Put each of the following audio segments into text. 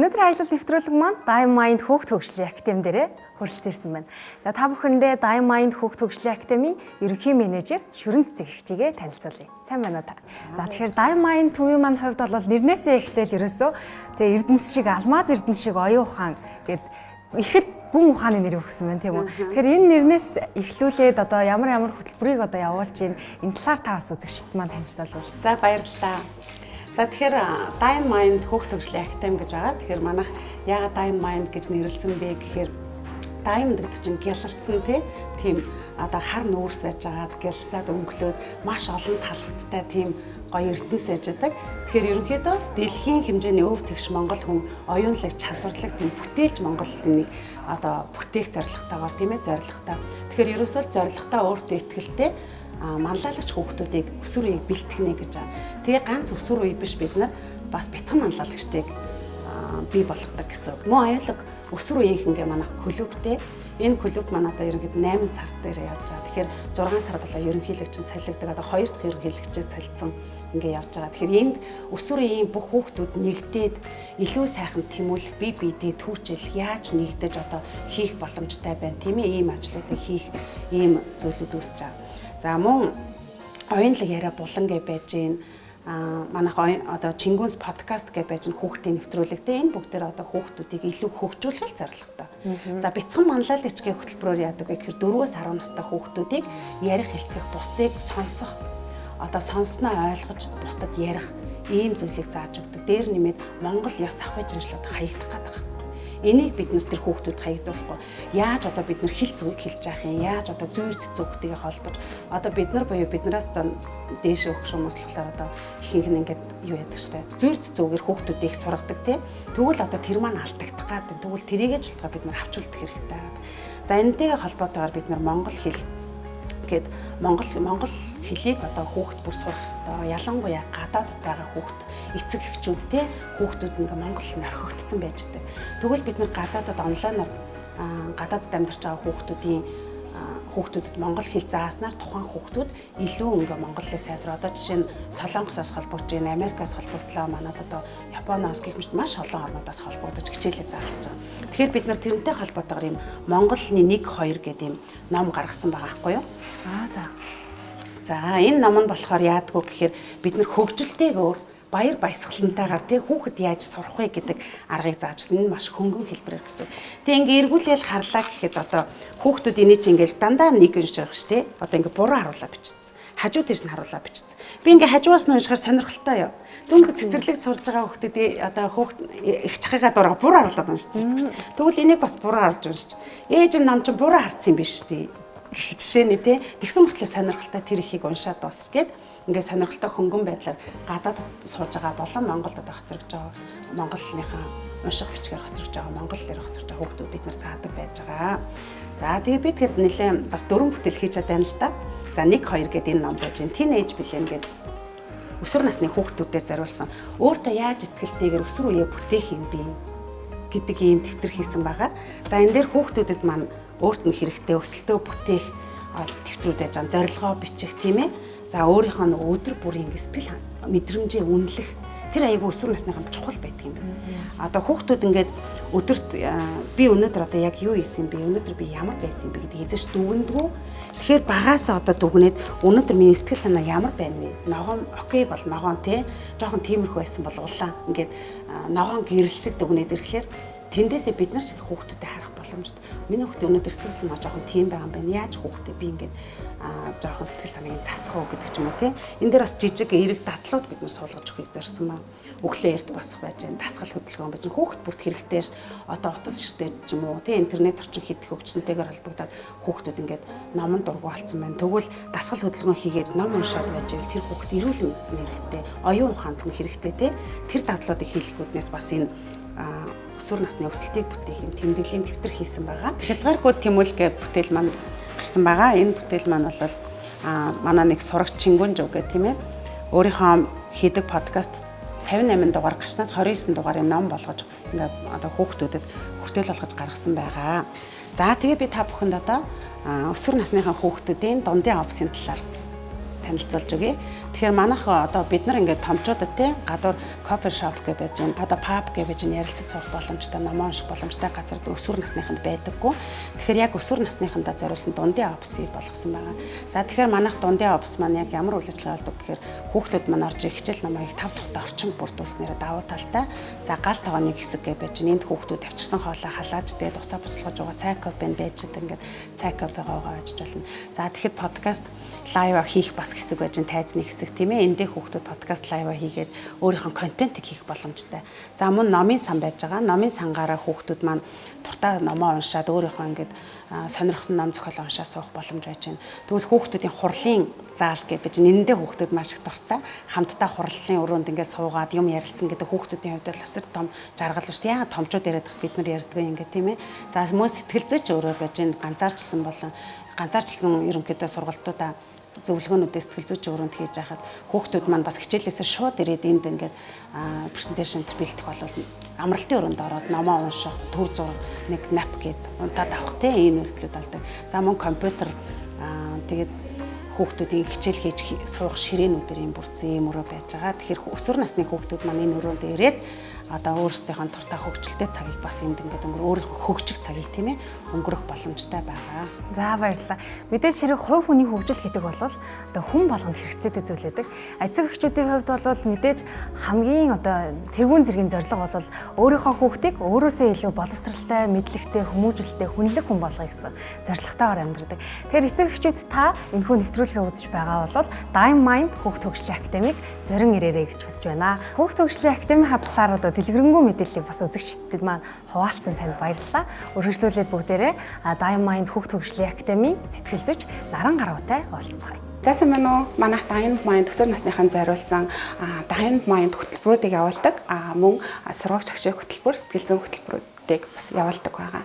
Өнөөдөр аялал нэвтрүүлэг маань Dime Mind хүүхд хөгжлийн академи дээрээ хүрэлцэн ирсэн байна. За та бүхэндээ Dime Mind хүүхд хөгжлийн академийн ерөнхий менежер Шүрэн Цэцэгчигээ танилцуулъя. Сайн байна уу та? За тэгэхээр Dime Mind төвийн маань хувьд бол нэрнээсээ эхлээл ерөөсөө тэгээ Эрдэнэс шиг алмаз Эрдэнэс шиг оюун ухаан гэд ихэд бүм ухааны нэр өгсөн байна тийм үү. Тэгэхээр энэ нэрнээс эхлүүлээд одоо ямар хөтөлбөрийг одоо явуулж байна. Энэ талаар та бас үзэгчд маань танилцуулбал. За баярлалаа. За тэгэхээр Dime Mind хүүхд хөгжлийн академи гэж байгаа. Тэгэхээр манайх яагаад Dime Mind гэж нэрлсэн бэ гэхээр Dime гэдэг чинь гялалцсан тийм одоо хар нүүрс байж байгаа гялцаад өнгөлөөд маш олон талцтай тийм гоё эрдэнэс байж байгаа. Тэгэхээр ерөнхийдөө дэлхийн хэмжээний өв тэгш Монгол хүн оюунлаг чадварлаг тийм бүтээлч Монголын нэг одоо бүтээх зорилготойгоор тийм ээ зорилготой. Тэгэхээр ерөөсөө зорилготой өөртөө ихтгэлтэй манлайлагч хүүхдүүдийг өсвөр үеийг бэлтгэнэ гэж байгаа. Тэгээ ганц өсвөр үе биш бид нар бас бяцхан манлайлагчдыг бий болгодог гэсэн. Мөн аюулаг өсвөр үеийнхэнгээ манайх клубтэй. Энэ клуб маань одоо ерөнхийдөө 8 сар дээр явж байгаа. Тэгэхээр 6 сар болоо ерөнхийлөгч нь солигддог. Одоо 2 дахь ерөнхийлөгчөө солилцсон ингээ явж байгаа. Тэгэхээр энд өсвөр үеийн бүх хүүхдүүд нэгдээд илүү сайхан тэмүүлэх, бие биедээ түүчил яаж нэгдэж одоо хийх боломжтой байна. Тийм ээ, ийм ажлуудыг хийх ийм зүйлүүд үүсэж байгаа. За мөн оюунлаг яриа булан гэж байж гин манайх одоо Чингүнс подкаст гэж байж гин хүүхдийн нэвтрүүлэгтэй энэ бүгдээр одоо хүүхдүүдийг илүү хөгжүүлэх зорилготой. За бяцхан манлайлагч гэх хөтөлбөрөөр яадаг вэ гэхээр 4-өөс 10 настай хүүхдүүдийг ярих хэлтгэх, бусдыг сонсох, одоо сонссноо ойлгож бусдад ярих ийм зүйлийг зааж өгдөг. Дээр нэмээд Монгол ёс ахуй жаншлууд хаягдах гэдэг. Энийг бид нэр тэр хүүхдүүд хаягдуулахгүй. Яаж одоо бид нар хэл зүгийг хэлж яах юм? Яаж одоо зүйр цэцүүгтэйгээ холбож одоо бид нар буюу биднээс одоо дээш өгөх хүмүүс болохоор одоо ихэнх нь ингээд юу яадаг штэ. Зүйр цэцүүгээр хүүхдүүдийг сургадаг тий. Тэгвэл одоо тэр маань алдагдах гад. Тэгвэл тэрийгээ ч болтгоо бид нар авчулдах хэрэгтэй гад. За энэтэйгээ холбоотойгоор бид нар монгол хэл гээд монгол хэлийг одоо хүүхд бүр сурах хэрэгтэй. Ялангуяа гадаадд байгаа хүүхд эцэг эхчүүд те хүүхдүүд ингээ монгол хэл орхигдсон байж байгаа. Тэгвэл бид нар гадаадд онлайнаар гадаадд амьдарч байгаа хүүхдүүдэд монгол хэл зааснаар тухайн хүүхдүүд илүү ингээ монгол хэлээ сайжраа. Одоо жишээ нь Солонгосоос холбогдож байна, Америкаас холбогдлоо, манад одоо Японоос гэх мэт маш олон орнуудаас холбогдож хичээлээ заалж байгаа. Тэгэхээр бид нар тэрнтэй холбоотойгоор юм монголны 1 2 гэдэг юм ном гаргасан байгаа байхгүй юу? За энэ ном нь болохоор яадгүй гэхээр бид нар хөгжилтэйгээр баяр баясгалантайгаар тий хүүхэд яаж сурах вэ гэдэг аргыг зааж өгнө. Энэ маш хөнгөн хэлбэрээр гэсэн. Тэг ингээ эргүүлээл харлаа гэхэд одоо хүүхдүүд энийг чи ингээл дандаа нэг уншиж байгаа ш тий. Одоо ингээ буруу харуулаа бичсэн. Хажуу дээш нь харуулаа бичсэн. Би ингээ хажуугаас нь уншихаар сонирхолтой юу. Дөнгө цэцэрлэг сурж байгаа хүүхдүүд одоо хүүхд их чахыгаа дураа буруу харуулаад уншиж байгаа ш. Тэгвэл энийг бас буруу харуулж уншиж. Ээж нь нам чи буруу харсан юм биш тий. Жишээ нь тий. Тэгсэн мөртлөө сонирхолтой тэр ихийг уншаад дуусах гээд ингээ сонирхолтой хөнгөн байдлаар гадаад сууж байгаа болон Монголд одоо хоцрогдож байгаа монголынхаа унших бичгээр хоцрогдож байгаа монгол хэлээр хоцрогдож байгаа хүүхдүүд бид нар заадаг байж байгаа. За тэгээ бид хэд нэлээ бас 4 бүтээл хийж чадсан л да. За 1 2 гэдэг энэ ном байж гин Teenage Billion гэдэг өсвөр насны хүүхдүүдэд зориулсан өөртөө яаж ихтгэлтэйгээр өсвөр үеэ бүтээх юм бэ гэдэг ийм дэвтэр хийсэн байгаа. За энэ дээр хүүхдүүдэд маань өөрт нь хэрэгтэй өсөлтөө бүтээх дэвтрүүд байж байгаа зорилгоо бичих тийм ээ. За өөрийнхөө нэг өдөр бүрийн сэтгэл мэдрэмжээ үнэлэх тэр аягүй өсвөр насныхан чухал байдаг юм байна. Одоо хүүхдүүд ингээд өдөрт би өнөөдөр одоо яг юу хийсэн бэ? Өнөөдөр би ямар байсан бэ гэдэг эзэж дүгнэдгүү. Тэгэхээр багаасаа одоо дүгнээд өнөөдөр миний сэтгэл санаа ямар байна вэ? Ногоон окей бол ногоон тий. Жохон тиймэрхүү байсан бол улаан ингээд ногоон гэрэл шиг дүгнээд ирэхлээр тэндээсээ бид нар ч гэсэн хүүхдүүдэд харах боломжтой. Миний хүүхдээ өнөөдөр сэтгэл санаа жоохон тийм байгаа юм байна. Яаж хүүхдээ би ингээд жоохон сэтгэл санааг засах уу гэдэг ч юм уу тий. Энэ дээр бас жижиг эерэг дадлууд бид нар суулгаж өгөхийг зорьсон маа. Өглөө эрт босох байж гэн дасгал хөдөлгөөн байж гэн хүүхд бүрт хэрэгтэй ш. Одоо утас ширтээ ч юм уу тий интернет орчин хийх хөгжсөнтэйгээр холбогдоод хүүхдүүд ингээд номон дургу болсон байна. Тэгвэл дасгал хөдөлгөөн хийгээд ном уншаад байж ивэл тэр хүүхд эрүүл мэндийн хэрэгтэй, оюун ухаанд нь хэрэгтэй тий. Тэр дадлуудыг хийлгүүднээс бас энэ өсвөр насны өсөлтийг бүтээх юм тэмдэглэлийн дэвтэр хийсэн байгаа. Хязгааргүй тэмүүлэл гэх бүтээл маань гарсан байгаа. Энэ бүтээл маань бол манай нэг сурагч Чингүн Жов гэх тийм ээ. Өөрийнхөө хийдэг подкаст 58 дугаар гарснаас 29 дугаарыг ном болгож ингээд одоо хүүхдүүдэд хүртэл болгож гаргасан байгаа. За тэгээ би та бүхэнд одоо өсвөр насныхаа хүүхдүүдийн дундын авбасын талаар танилцуулж өгье. Тэгэхээр манайх одоо бид нар ингээд томчуудад тий гадуур кофе шоп гэж байж гэн одоо паб гэж байж гэн ярилцаж суух боломжтой, ном унших боломжтой газар өсвөр насныханд байдаггүй. Тэгэхээр яг өсвөр насныхандаа зориулсан дундын офс бий болгосон байгаа. За тэгэхээр манайх дундын офс маань яг ямар үйл ажиллагаа болдог гэхээр хүүхдүүд маань орж хичээл номыг 5 дахь орчин бүрдүүлснээр давуу талтай. За гал тогооны хэсэг гэж байж гэн энд хүүхдүүд авчирсан хоолой халааж тэгээд усаа буцалгаж байгаа цай кофе байж ингээд цай кофегаа уугааж болно. За тэгэхэд подкаст лайв хийх бас хэсэг байж тайзны хэсэг тийм ээ. Эндээ хүүхдүүд подкаст лайв хийгээд өөрийнхөө контентыг хийх боломжтой. За мөн номын сан байж байгаа. Номын сангаараа хүүхдүүд маань туртаа номоо уншаад өөрийнхөө ингээд сонирхсан ном зохиол уншаа суух боломж байж байна. Тэгвэл хүүхдүүдийн хурлын заал гэж байж эндээ хүүхдүүд маш их дуртай. Хамтдаа хурлын өрөөнд ингээд суугаад юм ярилцсан гэдэг хүүхдүүдийн хувьд бол асар том жаргал шүү дээ. Яагаад томчууд яриад бид нар ярьдгүй ингээд тийм ээ. За мөн сэтгэл зүйч өөрөө байж ганцаарчилсан болон ганцаарчилсан ерөнхийдөө сургалтуудаа зөвлөгөөнүүдээ сэтгэл зүйч өрөөнд хийж байхад хүүхдүүд маань бас хичээлээсээ шууд ирээд энд ингээд презентацийн бэлдэх болвол амралтын өрөөнд ороод номоо унших, төр зураг, нэг нап гээд унтаад авах тийм ийм үйлдэлүүд болдог. За мөн компьютер тэгээд хүүхдүүдийн хичээл хийж суух ширээнүүдээр юм бүрдсэн юм өрөө байж байгаа. Тэгэхээр өсвөр насны хүүхдүүд маань энэ өрөөнд ирээд одоо өөрсдийнхөө туртаа хөгжилтэй цагийг бас энд ингээд өөрийнхөө хөгжих цагийг тийм ээ өнгөрөх боломжтой байгаа. За баярлалаа. Мэдээж хэрэг хувь хүний хөгжил гэдэг бол одоо хүн болгонд хэрэгцээтэй зүйл байдаг. Эцэг эхчүүдийн хувьд бол мэдээж хамгийн одоо тэргүүн зэргийн зорилго бол өөрийнхөө хүүхдийг өөрөөсөө илүү боловсралтай, мэдлэгтэй, хүмүүжлэлтэй, хүнлэг хүн болгоё гэсэн зорилготойгоор амьдардаг. Тэгэхээр эцэг эхчүүд та энэхүү нэвтрүүлгээ үзэж байгаа бол Dime Mind Хүүхд хөгжлийн академиг зорин ирээрэй гэж хүсэж байна. Хүүхд хөгжлийн академи хадлаар одоо дэлгэрэнгүй мэдээллийг бас үзэгчдэд маань хуваалцсан танд баярлалаа. Өргөжлүүлээд бүгдээрээ Dime Mind Хүүхд хөгжлийн академийн сэтгэл зүйч Наран Гаруутай уулзцгаая. За сайн байна уу? Манайх Dime Mind өсвөр насныханд зориулсан Dime Mind хөтөлбөрүүдийг явуулдаг. Мөн сургагч агшийн хөтөлбөр, сэтгэл зүйн хөтөлбөрүүдийг бас явуулдаг байгаа.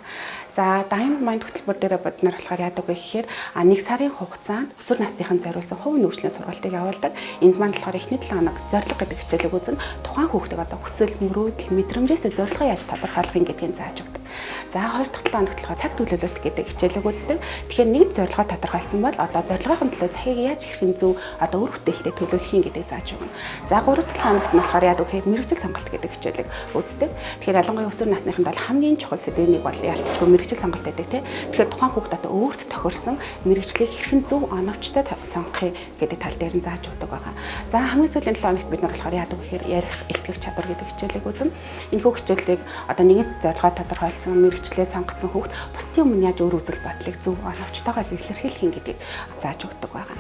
За Dime Mind хөтөлбөр дээр бид нар болохоор яадаг вэ гэхээр 1 сарын хугацаанд өсвөр насныханд зориулсан хувийн нөхцөлийн сургалтыг явуулдаг. Энд маань болохоор эхний 7 хоног зорилго гэдэг хичээлийг үзэн тухайн хүүхдийг одоо хүсэл, мөрөөдөл, мэдрэмжээсээ зорилгоо яаж тодорхойлох юм гэдгийг зааж өгдөг. За 2 дахь 7 хоногт болохоор цаг төлөвлөлт гэдэг хичээлийг үздэг. Тэгэхээр нэг зорилгоо тодорхойлсон бол одоо зорилгын төлөө цагийг яаж хэрхэн зөв одоо үр бүтээлтэй төлөвлөх юм гэдгийг зааж өгнө. За 3 дахь 7 хоногт нь болохоор яадаг вэ гэхээр мэрэгжил сонголт гэдэг хичээлийг үздэг. Тэгэхээр ялангуяа өсвөр насныханд бол хамгийн чухал сэдвийг бол ялцчихгүй мэрэгжил сонголт байдаг тийм. Тэгэхээр тухайн хүүхд одоо өөрт тохирсон мэрэгжлийг хэрхэн зөв оновчтой сонгохыг гэдэг тал дээр нь зааж өгдөг байгаа. За хамгийн сүүлийн 7 хоногт бид нар болохоор яадаг вэ гэхээр ярих илтгэх чадвар гэдэг хичээлийг үзэн. Энэхүү хичээлийг одоо нэгэн зорилгоо тодорхойлсон мэрэгчлээ сонгоцсон хүүхд бусдын өмнө яаж өөр үзэл бодлыг зөв оновчтойгоор илэрхийлэх юм гэдгийг зааж өгдөг байгаа.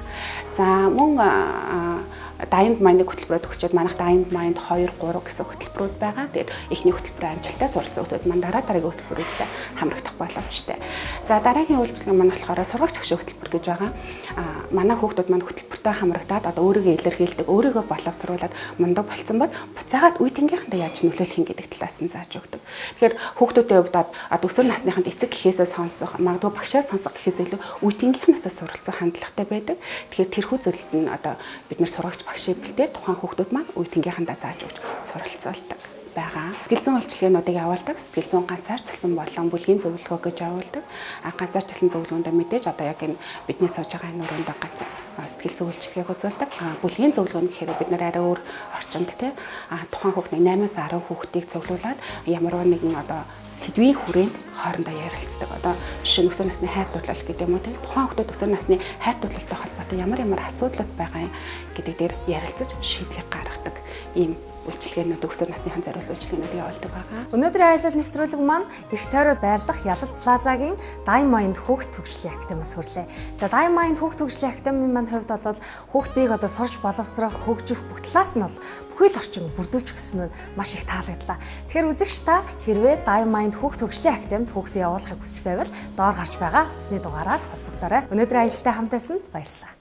За мөн Dime Mind хөтөлбөрөд төгсчөөд манайх Dime Mind 2, 3 гэсэн хөтөлбөрүүд байгаа. Тэгээд эхний хөтөлбөрийн амжилттай суралцсан хүүхдүүд маань дараагийн хөтөлбөрүүдэд хамрагдах боломжтой. За дараагийн үйлчлэг маань болохоор сургагч агшийн хөтөлбөр гэж байгаа. Манай хүүхдүүд маань хөтөлбөртэй хамрагдаад одоо өөрийгөө илэрхийлдэг, өөрийгөө боловсруулад мундаг болсон бол буцаагаад үе тэнгийнхэнтэй яаж нөлөөлөх юм гэдэг талаас нь зааж өгдөг. Тэгэхээр хүүхдүүдийн хувьд одоо өсвөр насныханд эцэг гэхээсээ сонсох, магадгүй багшаа сонсох гэхээс илүү үе тэнгийнхнээс суралцах хандлагатай байдаг. Тэгэхээр тэрхүү зүйлд нь одоо бид нар сургагч багшийг бэлдээд тухайн хүүхдүүд маань үе тэнгийнхэнтэй зааж өгч суралцуулдаг байгаа. Сэтгэл зүйн үйлчилгээнүүдийг явуулдаг. Сэтгэл зүйн ганцаарчилсан болон бүлгийн зөвлөгөө гэж явуулдаг. Ганцаарчилсан зөвлөгөөндөө мэдээж одоо яг энэ бидний сууж байгаа энэ өрөөнд ганц сэтгэл зүйн үйлчилгээг үзүүлдэг. Бүлгийн зөвлөгөө нь гэхээр бид нар арай өөр орчинд те тухайн хүүхдийн 8-аас 10 хүүхдийг цуглуулад ямар нэгэн одоо сэдвийн хүрээнд хоорондоо ярилцдаг. Одоо жишээ нь өсвөр насны хайр дурлал гэдэг юм уу те. Тухайн хүүхдүүд өсвөр насны хайр дурлалтай холбоотой ямар асуудлууд байгаа юм гэдэг дээр ярилцаж шийдлийг гаргадаг. Ийм үйлчилгээнүүд өсвөр насныхан зориулсан үйлчилгээнүүд явуулдаг байгаа. Өнөөдрийн аялал нэвтрүүлэг маань их тойроод байрлах Ялалт плазагийн Dime Mind Хүүхд хөгжлийн академиас хүрлээ. За Dime Mind Хүүхд хөгжлийн академийн маань хувьд бол хүүхдийг одоо сурч боловсрох, хөгжих бүх талаас нь бол бүхий л орчин бүрдүүлж өгсөн нь маш их таалагдлаа. Тэгэхээр үзэгч та хэрвээ Dime Mind Хүүхд хөгжлийн академид хүүхдээ явуулахыг хүсэж байвал доор гарч байгаа утасны дугаараар холбогдоорой. Өнөөдрийн аялалтай хамт байсан баярлалаа.